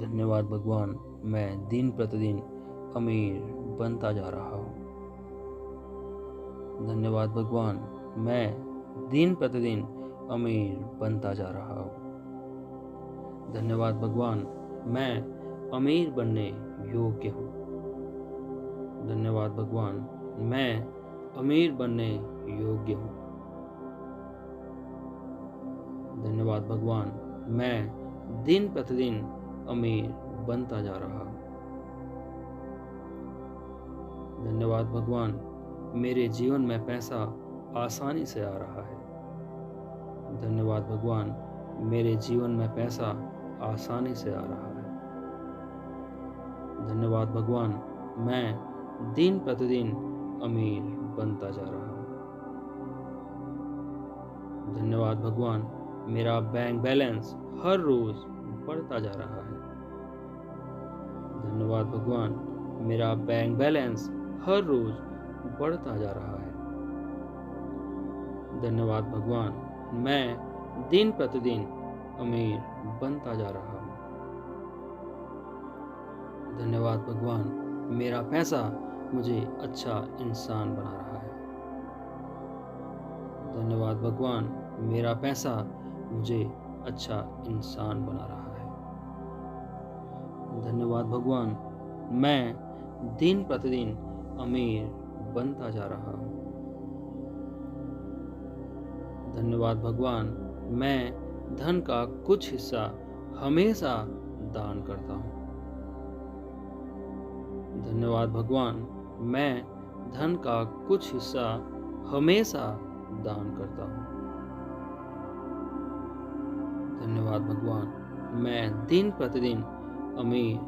धन्यवाद भगवान, मैं दिन प्रतिदिन अमीर बनता जा रहा हूँ। धन्यवाद भगवान, मैं दिन प्रतिदिन अमीर बनता जा रहा हूँ। धन्यवाद भगवान, मैं अमीर बनने योग्य हूँ। धन्यवाद भगवान, मैं अमीर बनने योग्य हूँ। धन्यवाद भगवान, मैं दिन प्रतिदिन अमीर बनता जा रहा हूँ। धन्यवाद भगवान, मेरे जीवन में पैसा आसानी से आ रहा है। धन्यवाद भगवान, मेरे जीवन में पैसा आसानी से आ रहा है। धन्यवाद भगवान, मैं दिन प्रतिदिन अमीर बनता जा रहा हूँ। धन्यवाद भगवान, मेरा बैंक बैलेंस हर रोज बढ़ता जा रहा है। धन्यवाद भगवान, मेरा बैंक बैलेंस हर रोज बढ़ता जा रहा है। धन्यवाद भगवान, मैं दिन प्रतिदिन अमीर बनता जा रहा हूँ। धन्यवाद भगवान, मेरा पैसा मुझे अच्छा इंसान बना रहा है। धन्यवाद भगवान, मेरा पैसा मुझे अच्छा इंसान बना रहा है। धन्यवाद भगवान, मैं दिन प्रतिदिन अमीर बनता जा रहा हूँ। धन्यवाद भगवान, मैं धन का कुछ हिस्सा हमेशा दान करता हूँ। धन्यवाद भगवान, मैं धन का कुछ हिस्सा हमेशा दान करता हूँ। धन्यवाद भगवान, मैं दिन प्रतिदिन अमीर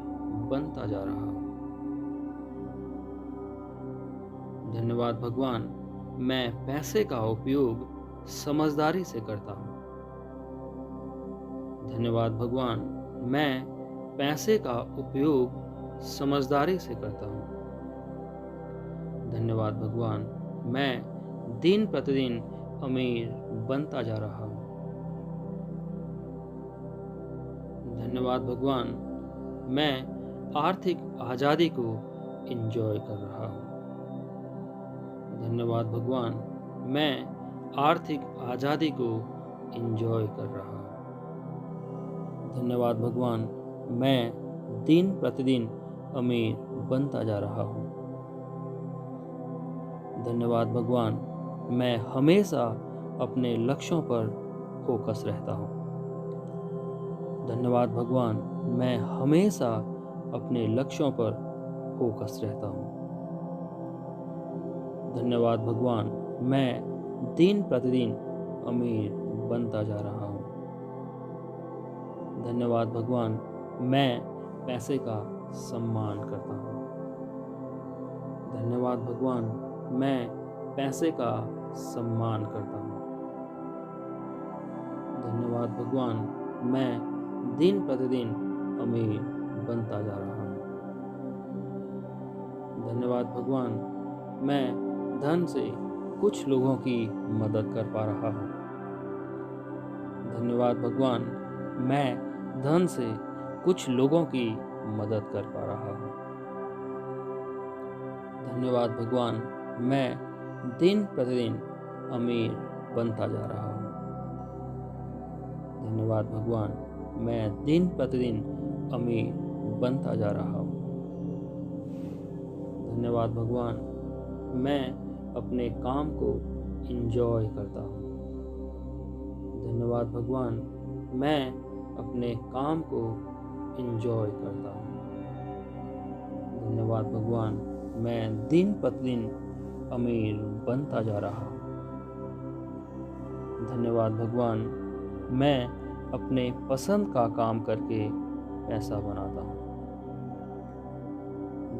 बनता जा रहा हूँ। धन्यवाद भगवान, मैं पैसे का उपयोग समझदारी से करता हूँ। धन्यवाद भगवान, मैं पैसे का उपयोग समझदारी से करता हूँ। धन्यवाद भगवान, मैं दिन प्रतिदिन अमीर बनता जा रहा हूँ। धन्यवाद भगवान, मैं आर्थिक आज़ादी को एंजॉय कर रहा हूँ। धन्यवाद भगवान, मैं आर्थिक आज़ादी को एंजॉय कर रहा हूँ। धन्यवाद भगवान, मैं दिन प्रतिदिन अमीर बनता जा रहा हूँ। धन्यवाद भगवान, मैं हमेशा अपने लक्ष्यों पर फोकस रहता हूँ। धन्यवाद भगवान, मैं हमेशा अपने लक्ष्यों पर फोकस रहता हूँ। धन्यवाद भगवान, मैं दिन प्रतिदिन अमीर बनता जा रहा हूँ। धन्यवाद भगवान, मैं पैसे का सम्मान करता हूँ। धन्यवाद भगवान, मैं पैसे का सम्मान करता हूँ। धन्यवाद भगवान, मैं दिन प्रतिदिन अमीर बनता जा रहा हूँ। धन्यवाद भगवान, मैं धन से कुछ लोगों की मदद कर पा रहा हूँ। धन्यवाद भगवान, मैं धन से कुछ लोगों की मदद कर पा रहा हूँ। धन्यवाद भगवान, मैं दिन प्रतिदिन अमीर बनता जा रहा हूँ। धन्यवाद भगवान, मैं दिन प्रतिदिन अमीर बनता जा रहा हूँ। धन्यवाद भगवान, मैं अपने काम को एंजॉय करता हूँ। धन्यवाद भगवान, मैं अपने काम को एंजॉय करता हूँ। धन्यवाद भगवान, मैं दिन प्रतिदिन अमीर बनता जा रहा हूँ। धन्यवाद भगवान, मैं अपने पसंद का काम करके पैसा बनाता हूँ।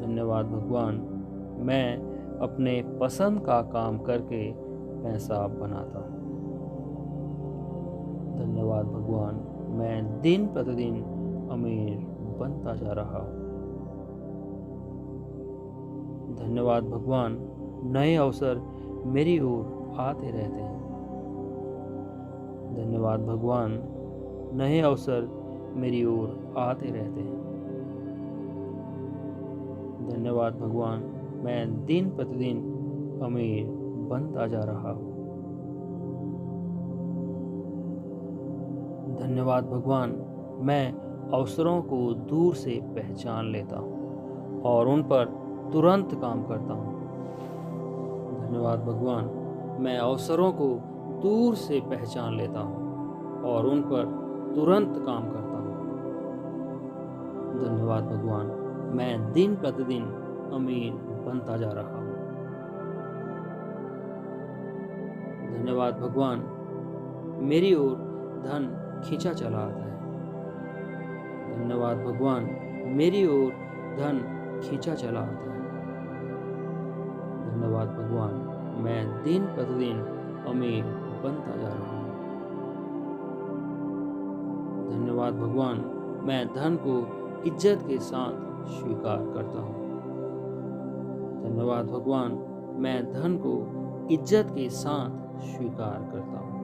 धन्यवाद भगवान, मैं अपने पसंद का काम करके पैसा बनाता हूँ। धन्यवाद भगवान, मैं दिन प्रतिदिन अमीर बनता जा रहा हूँ। धन्यवाद भगवान, नए अवसर मेरी ओर आते रहते हैं। धन्यवाद भगवान, नए अवसर मेरी ओर आते रहते हैं। धन्यवाद भगवान, मैं दिन प्रतिदिन अमीर बनता जा रहा हूँ। धन्यवाद भगवान, मैं अवसरों को दूर से पहचान लेता हूँ और उन पर तुरंत काम करता हूँ। धन्यवाद भगवान, मैं अवसरों को दूर से पहचान लेता हूँ और उन पर तुरंत काम करता हूँ। धन्यवाद भगवान, मैं दिन प्रतिदिन अमीर बनता जा रहा हूँ। धन्यवाद भगवान, मेरी ओर धन खींचा चला आता है। धन्यवाद भगवान, मेरी ओर धन खींचा चला आता है। धन्यवाद भगवान, मैं दिन प्रतिदिन अमीर बनता जा रहा हूँ। धन्यवाद भगवान, मैं धन को इज्जत के साथ स्वीकार करता हूँ। धन्यवाद भगवान, मैं धन को इज्जत के साथ स्वीकार करता हूँ।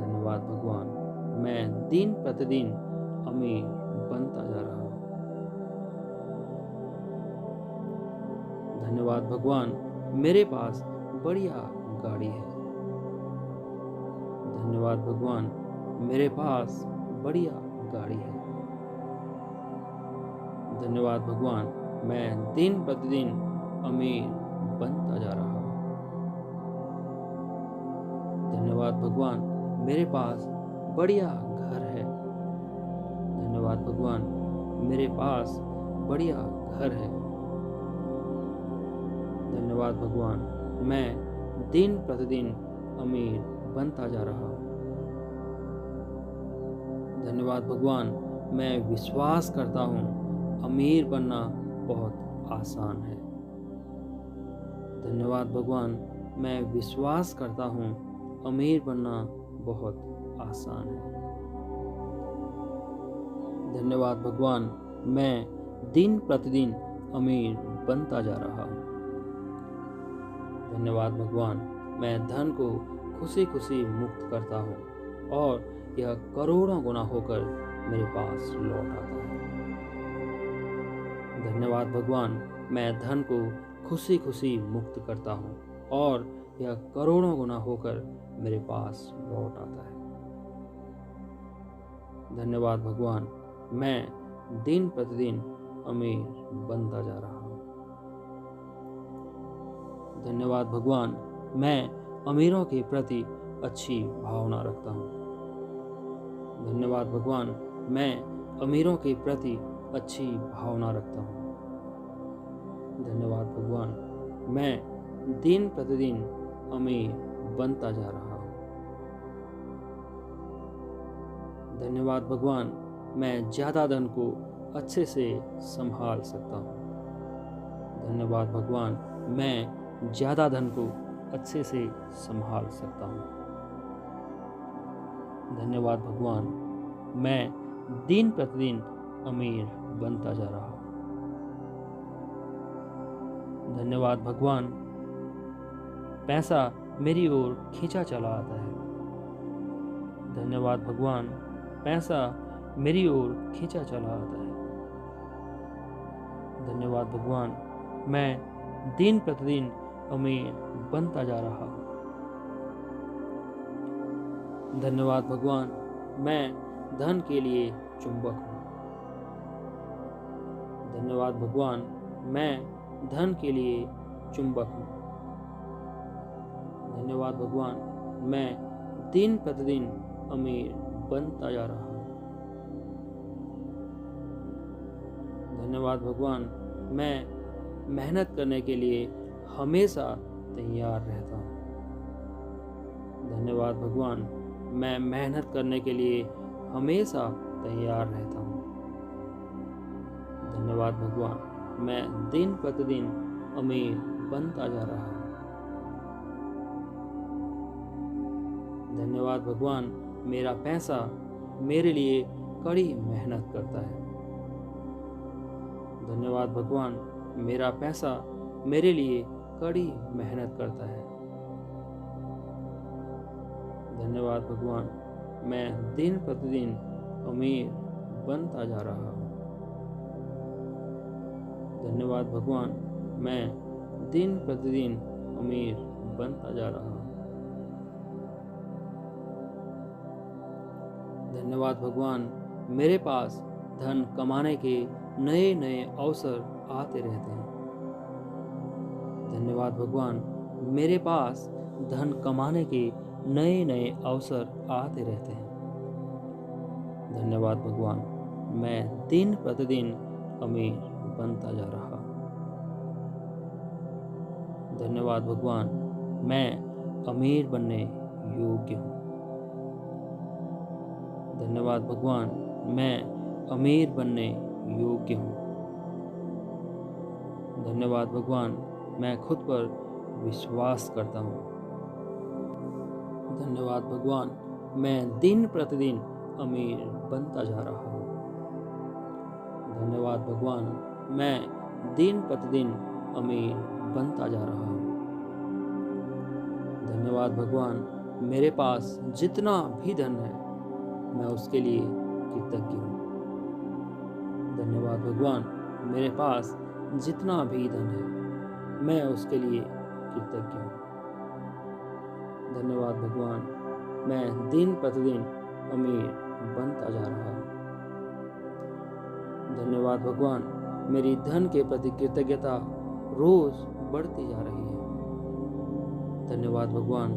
धन्यवाद भगवान, मैं दिन प्रतिदिन अमीर बनता जा रहा हूँ। धन्यवाद भगवान, मेरे पास बढ़िया गाड़ी है। धन्यवाद भगवान, मेरे पास बढ़िया गाड़ी है। धन्यवाद भगवान, मैं दिन प्रतिदिन अमीर बनता जा रहा हूँ। धन्यवाद भगवान, मेरे पास बढ़िया घर है। धन्यवाद भगवान, मेरे पास बढ़िया घर है। धन्यवाद भगवान, मैं दिन प्रतिदिन अमीर बनता जा रहा हूँ। धन्यवाद भगवान, मैं विश्वास करता हूँ अमीर बनना बहुत आसान है। धन्यवाद भगवान, मैं विश्वास करता हूँ अमीर बनना बहुत आसान है। धन्यवाद भगवान, मैं दिन प्रतिदिन अमीर बनता जा रहा हूँ। धन्यवाद भगवान, मैं धन को खुशी खुशी मुक्त करता हूँ और यह करोड़ों गुना होकर मेरे पास लौट आता है। धन्यवाद भगवान, मैं धन को खुशी खुशी मुक्त करता हूँ और यह करोड़ों गुना होकर मेरे पास लौट आता है। धन्यवाद भगवान, मैं दिन प्रतिदिन अमीर बनता जा रहा हूँ। धन्यवाद भगवान, मैं अमीरों के प्रति अच्छी भावना रखता हूँ। धन्यवाद भगवान, मैं अमीरों के प्रति अच्छी भावना रखता हूँ। धन्यवाद भगवान, मैं दिन प्रतिदिन अमीर बनता जा रहा हूँ। धन्यवाद भगवान, मैं ज़्यादा धन को अच्छे से संभाल सकता हूँ। धन्यवाद भगवान, मैं ज़्यादा धन को अच्छे से संभाल सकता हूँ। धन्यवाद भगवान, मैं दिन प्रतिदिन अमीर बनता जा रहा हूँ। धन्यवाद भगवान, पैसा मेरी ओर खींचा चला आता है। धन्यवाद भगवान, पैसा मेरी ओर खींचा चला आता है। धन्यवाद भगवान, मैं दिन प्रतिदिन अमीर बनता जा रहा हूँ। धन्यवाद भगवान, मैं धन के लिए चुंबक हूँ। धन्यवाद भगवान, मैं धन के लिए चुंबक हूँ। धन्यवाद भगवान, मैं दिन प्रतिदिन अमीर बनता जा रहा हूँ। धन्यवाद भगवान, मैं मेहनत करने के लिए हमेशा तैयार रहता हूँ। धन्यवाद भगवान, मैं मेहनत करने के लिए हमेशा तैयार रहता हूँ। धन्यवाद भगवान, मैं दिन प्रतिदिन अमीर बनता जा रहा हूँ। धन्यवाद भगवान, मेरा पैसा मेरे लिए कड़ी मेहनत करता है। धन्यवाद भगवान, मेरा पैसा मेरे लिए कड़ी मेहनत करता है। धन्यवाद भगवान, मैं दिन प्रतिदिन अमीर बनता जा रहा हूँ। धन्यवाद भगवान, मैं दिन प्रतिदिन अमीर बनता जा रहा हूँ। धन्यवाद भगवान, मेरे पास धन कमाने के नए नए अवसर आते रहते हैं। धन्यवाद भगवान, मेरे पास धन कमाने के नए नए अवसर आते रहते हैं। धन्यवाद भगवान, मैं दिन प्रतिदिन अमीर बनता जा रहा हूँ। धन्यवाद भगवान, मैं अमीर बनने योग्य हूँ। धन्यवाद भगवान, मैं अमीर बनने योग्य हूँ। धन्यवाद भगवान, मैं खुद पर विश्वास करता हूँ। धन्यवाद भगवान, मैं दिन प्रतिदिन अमीर बनता जा रहा हूँ। धन्यवाद भगवान, मैं दिन प्रतिदिन अमीर बनता जा रहा हूँ। धन्यवाद भगवान, मेरे पास जितना भी धन है मैं उसके लिए कृतज्ञ हूँ। धन्यवाद भगवान, मेरे पास जितना भी धन है मैं उसके लिए कृतज्ञ हूँ। धन्यवाद भगवान, मैं दिन प्रतिदिन अमीर बनता जा रहा हूँ। धन्यवाद भगवान, मेरी धन के प्रति कृतज्ञता रोज बढ़ती जा रही है। धन्यवाद भगवान,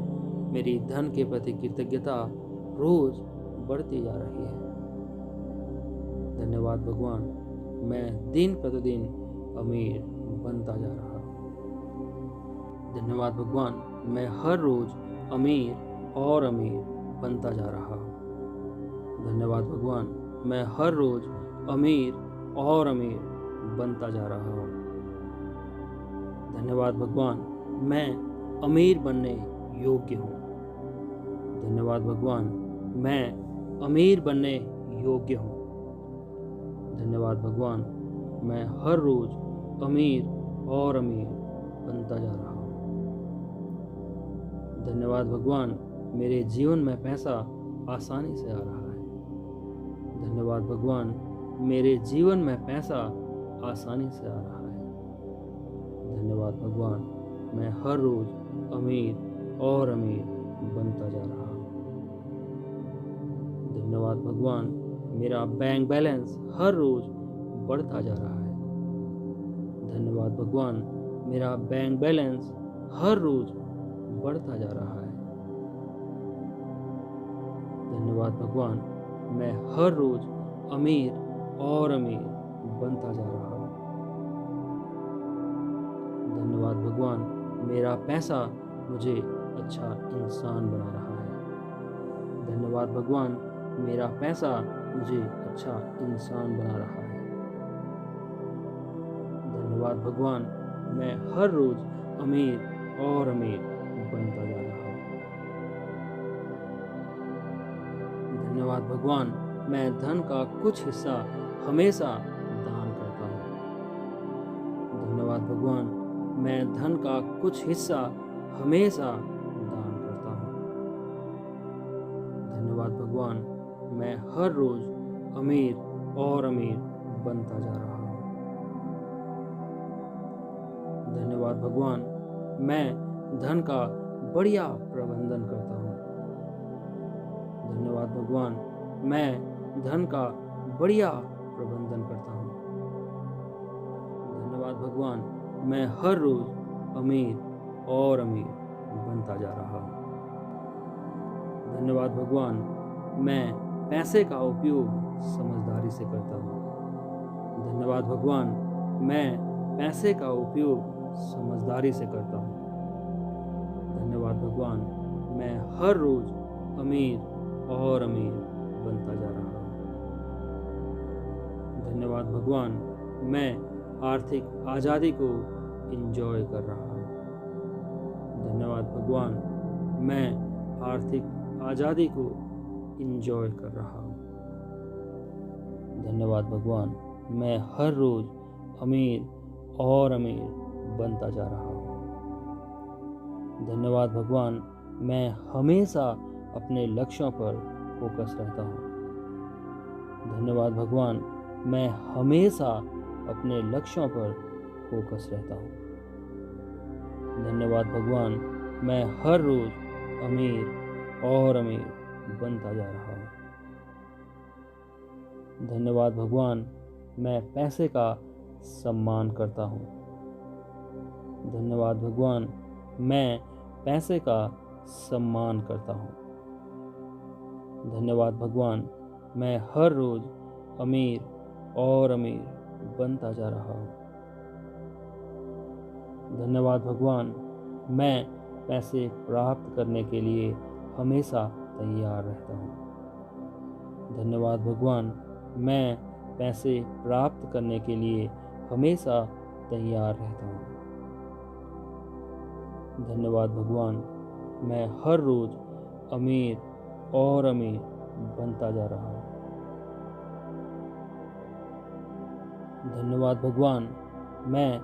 मेरी धन के प्रति कृतज्ञता रोज बढ़ती जा रही है। धन्यवाद भगवान, मैं दिन प्रतिदिन अमीर बनता जा रहा हूँ। धन्यवाद भगवान, मैं हर रोज अमीर और अमीर बनता जा रहा हूँ। धन्यवाद भगवान, मैं हर रोज अमीर और अमीर बनता जा रहा हूँ। धन्यवाद भगवान, मैं अमीर बनने योग्य हूँ। धन्यवाद भगवान, मैं अमीर बनने योग्य हूँ। धन्यवाद भगवान, मैं हर रोज अमीर और अमीर बनता जा रहा हूँ। धन्यवाद भगवान, मेरे जीवन में पैसा आसानी से आ रहा है। धन्यवाद भगवान, मेरे जीवन में पैसा आसानी से आ रहा है। धन्यवाद भगवान, मैं हर रोज अमीर और अमीर बनता जा रहा हूँ। धन्यवाद भगवान, मेरा बैंक बैलेंस हर रोज बढ़ता जा रहा है। धन्यवाद भगवान, मेरा बैंक बैलेंस हर रोज बढ़ता जा रहा है। धन्यवाद भगवान, मैं हर रोज अमीर और अमीर बनता जा रहा हूँ। धन्यवाद भगवान, मेरा पैसा मुझे अच्छा इंसान बना रहा है। धन्यवाद भगवान, मेरा पैसा मुझे अच्छा इंसान बना रहा है। धन्यवाद भगवान, मैं हर रोज अमीर और अमीर बनता जा रहा हूँ। धन्यवाद भगवान, मैं धन का कुछ हिस्सा हमेशा दान करता हूँ। धन्यवाद भगवान, मैं धन का कुछ हिस्सा हमेशा दान करता हूँ। धन्यवाद भगवान, मैं हर रोज अमीर और अमीर बनता जा रहा हूँ। धन्यवाद भगवान, मैं धन का बढ़िया प्रबंधन करता हूँ। धन्यवाद भगवान, मैं धन का बढ़िया प्रबंधन करता हूँ। धन्यवाद भगवान, मैं हर रोज अमीर और अमीर बनता जा रहा हूँ। धन्यवाद भगवान, मैं पैसे का उपयोग समझदारी से करता हूँ। धन्यवाद भगवान, मैं पैसे का उपयोग समझदारी से करता हूँ। धन्यवाद भगवान, मैं हर रोज अमीर और अमीर बनता जा रहा हूँ। धन्यवाद भगवान, मैं आर्थिक आज़ादी को एंजॉय कर रहा हूँ। धन्यवाद भगवान, मैं आर्थिक आज़ादी को एंजॉय कर रहा हूँ। धन्यवाद भगवान, मैं हर रोज अमीर और अमीर बनता जा रहा हूँ। धन्यवाद भगवान, मैं हमेशा अपने लक्ष्यों पर फोकस रहता हूँ। धन्यवाद भगवान, मैं हमेशा अपने लक्ष्यों पर फोकस रहता हूँ। धन्यवाद भगवान, मैं हर रोज़ अमीर और अमीर बनता जा रहा हूँ। धन्यवाद भगवान, मैं पैसे का सम्मान करता हूँ। धन्यवाद भगवान, मैं पैसे का सम्मान करता हूँ। धन्यवाद भगवान, मैं हर रोज़ अमीर और अमीर बनता जा रहा हूँ। धन्यवाद भगवान, मैं पैसे प्राप्त करने के लिए हमेशा तैयार रहता हूँ। धन्यवाद भगवान, मैं पैसे प्राप्त करने के लिए हमेशा तैयार रहता हूँ। धन्यवाद भगवान, मैं हर रोज़ अमीर और अमीर बनता जा रहा हूँ। धन्यवाद भगवान, मैं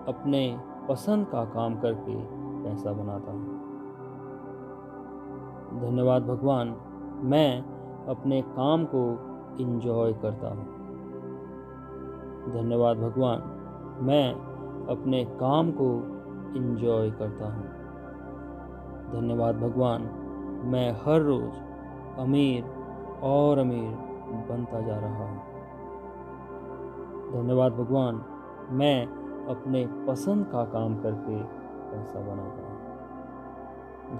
अपने पसंद का काम करके पैसा बनाता हूँ। धन्यवाद भगवान, मैं अपने काम को एंजॉय करता हूँ। धन्यवाद भगवान, मैं अपने काम को एंजॉय करता हूँ। धन्यवाद भगवान, मैं हर रोज़ अमीर और अमीर बनता जा रहा हूँ। धन्यवाद भगवान, मैं अपने पसंद का काम करके पैसा बनाता हूँ।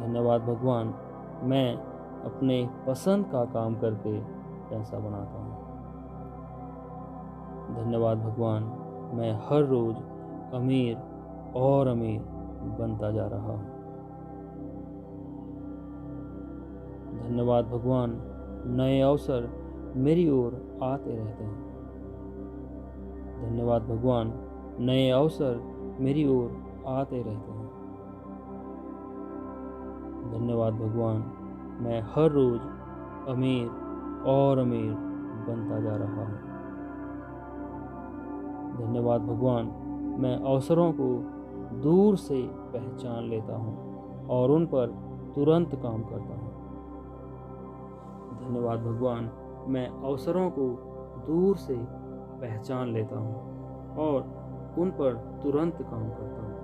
धन्यवाद भगवान, मैं अपने पसंद का काम करके पैसा बनाता हूँ। धन्यवाद भगवान, मैं हर रोज़ अमीर और अमीर बनता जा रहा हूँ। धन्यवाद भगवान, नए अवसर मेरी ओर आते रहते हैं। धन्यवाद भगवान, नए अवसर मेरी ओर आते रहते हैं। धन्यवाद भगवान, मैं हर रोज़ अमीर और अमीर बनता जा रहा हूँ। धन्यवाद भगवान, मैं अवसरों को दूर से पहचान लेता हूँ और उन पर तुरंत काम करता हूँ। धन्यवाद भगवान, मैं अवसरों को दूर से पहचान लेता हूँ और उन पर तुरंत काम करता हूँ।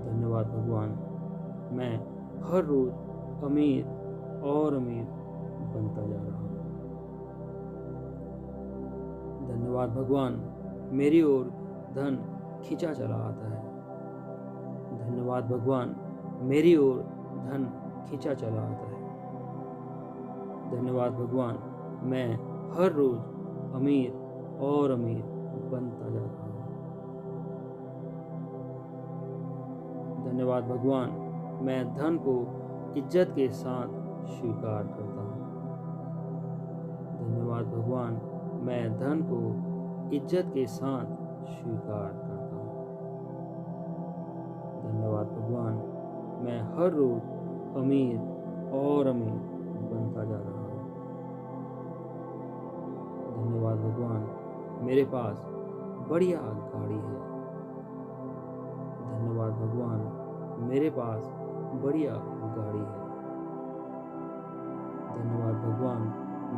धन्यवाद भगवान, मैं हर रोज़ अमीर और अमीर बनता जा रहा हूँ। धन्यवाद भगवान, मेरी ओर धन खींचा चला आता है। धन्यवाद भगवान, मेरी ओर धन खींचा चला आता है। धन्यवाद भगवान, मैं हर रोज़ अमीर और अमीर बनता जा रहा हूँ। धन्यवाद भगवान, मैं धन को इज्जत के साथ स्वीकार करता हूँ। धन्यवाद भगवान, मैं धन को इज्जत के साथ स्वीकार करता हूँ। धन्यवाद भगवान, मैं हर रोज़ अमीर और अमीर बनता जा रहा हूँ। धन्यवाद भगवान, मेरे पास बढ़िया गाड़ी है। धन्यवाद भगवान, मेरे पास बढ़िया गाड़ी है। धन्यवाद भगवान,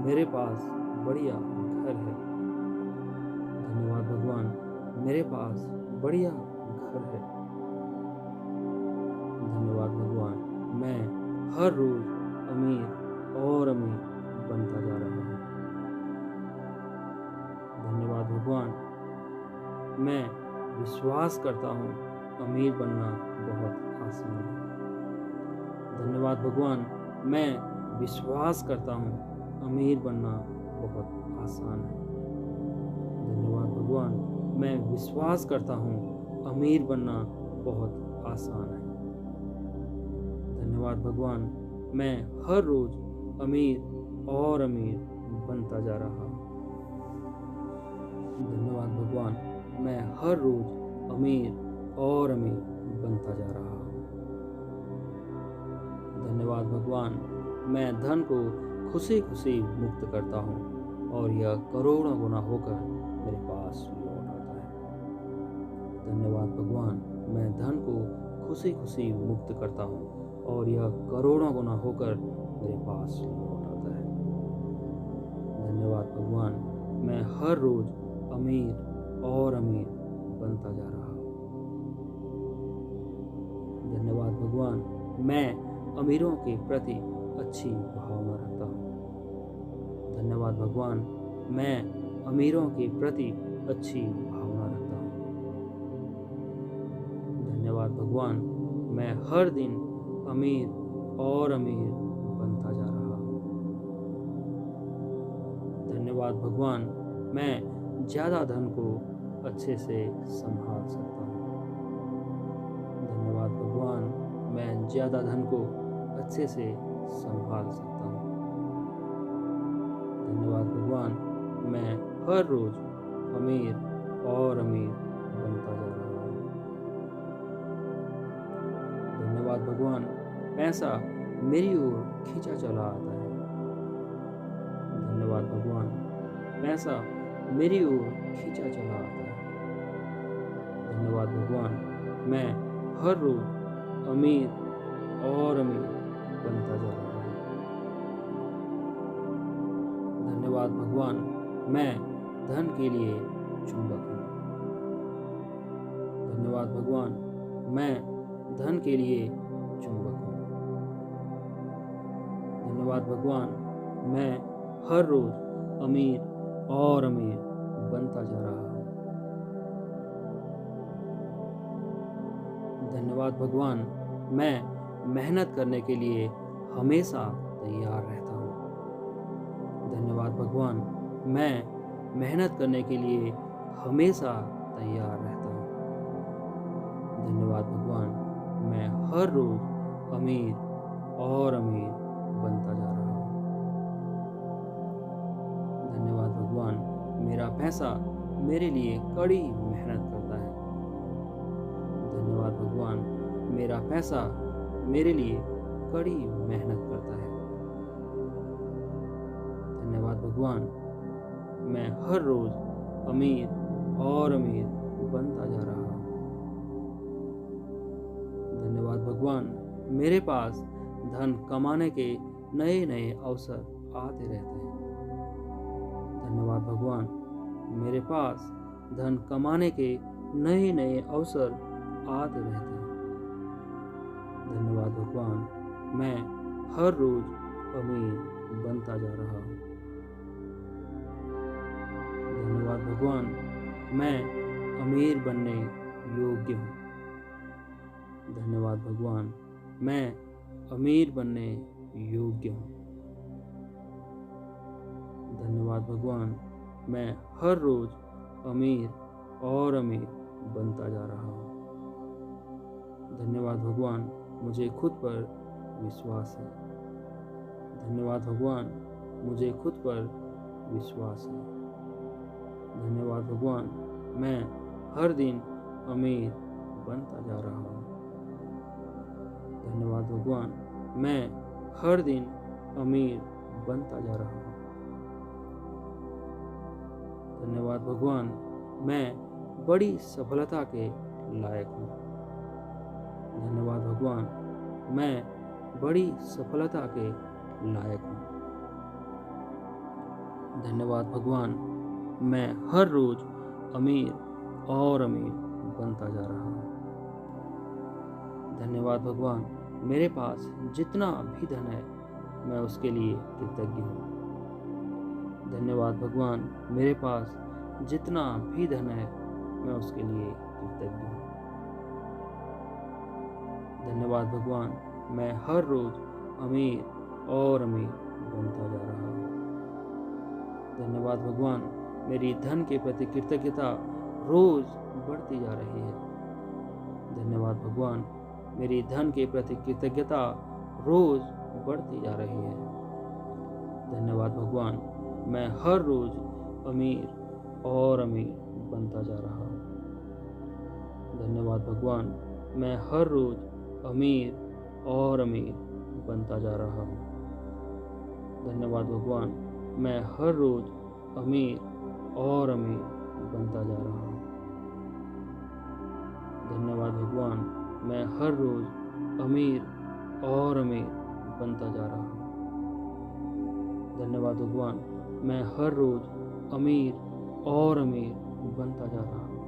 मेरे पास बढ़िया घर है। धन्यवाद भगवान, मेरे पास बढ़िया घर है। धन्यवाद भगवान, मैं हर रोज़ अमीर और अमीर बनता जा रहा हूँ। धन्यवाद भगवान, मैं विश्वास करता हूँ अमीर बनना बहुत आसान है। धन्यवाद भगवान, मैं विश्वास करता हूँ अमीर बनना बहुत आसान है। धन्यवाद भगवान, मैं विश्वास करता हूँ अमीर बनना बहुत आसान है। धन्यवाद भगवान, मैं हर रोज़ अमीर और अमीर बनता जा रहा हूँ। धन्यवाद भगवान, मैं हर रोज़ अमीर और अमीर बनता जा रहा हूँ। धन्यवाद भगवान, मैं धन को खुशी खुशी मुक्त करता हूँ और यह करोड़ों गुना होकर मेरे पास लौट आता है। धन्यवाद भगवान, मैं धन को खुशी खुशी मुक्त करता हूँ और यह करोड़ों गुना होकर मेरे पास लौट आता है। धन्यवाद भगवान, मैं हर रोज़ अमीर और अमीर बनता जा रहा हूँ। धन्यवाद भगवान, मैं अमीरों के प्रति अच्छी भावना रखता हूँ। धन्यवाद भगवान, मैं अमीरों के प्रति अच्छी भावना रखता हूँ। धन्यवाद भगवान, मैं हर दिन अमीर और अमीर बनता जा रहा हूँ। धन्यवाद भगवान, मैं ज़्यादा धन को अच्छे से संभाल सकता हूँ। धन्यवाद भगवान, मैं ज़्यादा धन को अच्छे से संभाल सकता हूँ। धन्यवाद भगवान, मैं हर रोज़ अमीर और अमीर बनता जा रहा हूँ। धन्यवाद भगवान, पैसा मेरी ओर खींचा चला आता है। धन्यवाद भगवान, पैसा मेरी ओर खींचा चला आता है। धन्यवाद भगवान, मैं हर रोज़ अमीर और अमीर बनता जा रहा हूँ। धन्यवाद भगवान, मैं धन के लिए चुंबक हूँ। धन्यवाद भगवान, मैं धन के लिए चुंबक हूँ। धन्यवाद भगवान, मैं हर रोज़ अमीर और अमीर बनता जा रहा हूँ। धन्यवाद भगवान, मैं मेहनत करने के लिए हमेशा तैयार रहता हूँ। धन्यवाद भगवान, मैं मेहनत करने के लिए हमेशा तैयार रहता हूँ। धन्यवाद भगवान, मैं हर रोज़ अमीर और अमीर बनता जा रहा हूँ। धन्यवाद भगवान, मेरा पैसा मेरे लिए कड़ी मेहनत करता है। धन्यवाद भगवान, मेरा पैसा मेरे लिए कड़ी मेहनत करता है। धन्यवाद भगवान, मैं हर रोज़ अमीर और अमीर बनता जा रहा हूँ। धन्यवाद भगवान, मेरे पास धन कमाने के नए नए अवसर आते रहते हैं। धन्यवाद भगवान, मेरे पास धन कमाने के नए नए अवसर आते रहते हैं। धन्यवाद भगवान, मैं हर रोज़ अमीर बनता जा रहा हूँ। धन्यवाद भगवान, मैं अमीर बनने योग्य हूँ। धन्यवाद भगवान, मैं अमीर बनने योग्य हूँ। धन्यवाद भगवान, मैं हर रोज़ अमीर और अमीर बनता जा रहा हूँ। धन्यवाद भगवान, मुझे खुद पर विश्वास है। धन्यवाद भगवान, मुझे खुद पर विश्वास है। धन्यवाद भगवान, मैं हर दिन अमीर बनता जा रहा हूँ। धन्यवाद भगवान, मैं हर दिन अमीर बनता जा रहा हूँ। धन्यवाद भगवान, मैं बड़ी सफलता के लायक हूँ। धन्यवाद भगवान, मैं बड़ी सफलता के लायक हूँ। धन्यवाद भगवान, मैं हर रोज़ अमीर और अमीर बनता जा रहा हूँ। धन्यवाद भगवान, मेरे पास जितना भी धन है मैं उसके लिए कृतज्ञ हूँ। धन्यवाद भगवान, मेरे पास जितना भी धन है मैं उसके लिए कृतज्ञ हूँ। धन्यवाद भगवान, मैं हर रोज़ अमीर और अमीर बनता जा रहा हूँ। धन्यवाद भगवान, मेरी धन के प्रति कृतज्ञता रोज़ बढ़ती जा रही है। धन्यवाद भगवान, मेरी धन के प्रति कृतज्ञता रोज़ बढ़ती जा रही है। धन्यवाद भगवान, मैं हर रोज़ अमीर और अमीर बनता जा रहा हूँ। धन्यवाद भगवान, मैं हर रोज़ अमीर और अमीर बनता जा रहा हूँ। धन्यवाद भगवान, मैं हर रोज़ अमीर और अमीर बनता जा रहा हूँ। धन्यवाद भगवान, मैं हर रोज़ अमीर और अमीर बनता जा रहा हूँ। धन्यवाद भगवान, मैं हर रोज़ अमीर और अमीर बनता जा रहा हूँ।